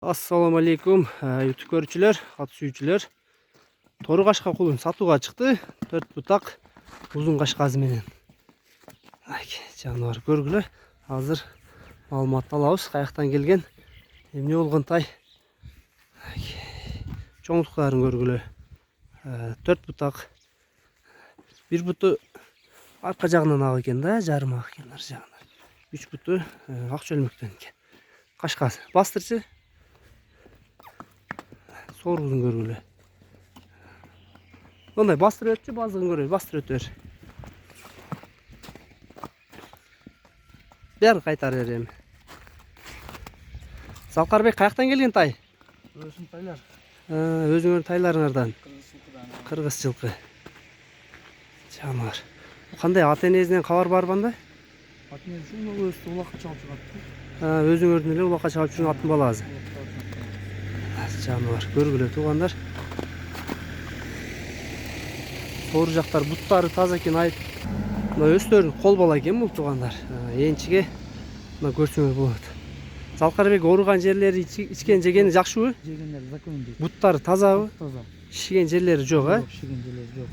Assalamu alaikum YouTube көрүүчүлөр, ат сүйүүчүлөр. Тору кашка кулун сатууга чыкты. 4 бутак узун кашкасы менен. Жаныбар көргүлө. Азыр маалымат алабыз. Каяктан келген, эмне болгон тай. Чоңдуктарын көргүлө. 4 бутак. Бир буту арка жагынан ак экен да, жарым ак экен ар жагынан. 3 буту ак чөлмөктөн экен. Кашкасы. Бастырчы. Сорузун көргүлө. Мындай бастырып өтчү, базыгын көрөбүз, бастырып өтөр. Бер кайтар берем. Салкарбек каяктан келген тай? Өзүм тайлар. Өзүңөр тайларыңардан. Кыргыз жылкыдан. Кыргыз жылкы. Жанар. Кандай ата энесинен кабар барбы анда? Ат энеси өзү улакка чалып чыгат. Өзүңөрдүн эле улакка чалып жүргөн аттын баласы. Жанар, көргүлө туугандар. Сору жактар буттары таза экен айып. Мына өстөрүн кол бала экен бул туугандар. Энчиге мына көрсөңөр болот. Салкарбек ооруган жерлери, ичкен жегени жакшыбы? Жегендер закон дейт. Буттары тазабы? Таза. Шиген жерлери жок, а? Шиген жерлери жок.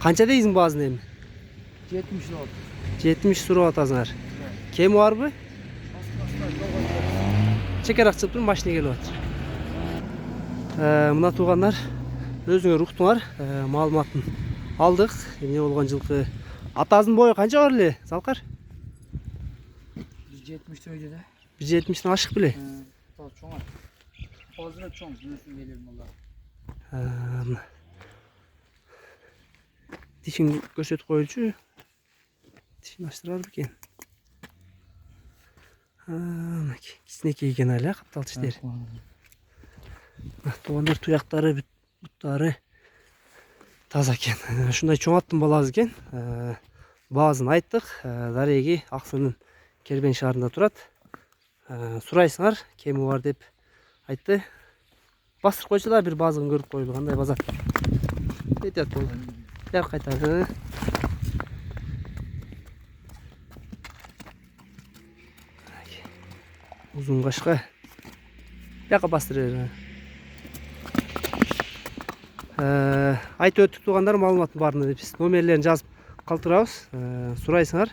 Канча дейсиң баазын эми? 70 лот. 70 сурап атасыңар. Кеми барбы? Чекеrak чыгып туруп машина келип атыр. Мына туугандар, өзүңөр уктуңар, маалыматын алдык. Эмне болгон жылкы? Атасынын бою канча бар эле, Салкар? 170 өйдө да. 170 ашык беле? Чоң. Азыр чоң, мүнөсүн келем булар. Дишин көрсөтүп коючу. Дишин аштырар бекен. Кичинекей экен эле, каптал тиштер. Туугандар туяктары, буттары таза экен. Ушундай чоң аттын баласы экен. Баазын айттык. Дареги Аксынын Кербен шаарында турат. Сурайсыңар, кеми бар деп айтты. Бастырып койчу да бир баазыгын көрүп койлу, кандай база. Кетет бул. Бер кайтады. Узун кашка. Жака бастырып. Айтып өттүк туугандар, маалыматтын баарын деп биз номерлерин жазып калтырабыз. Сурайсыңар.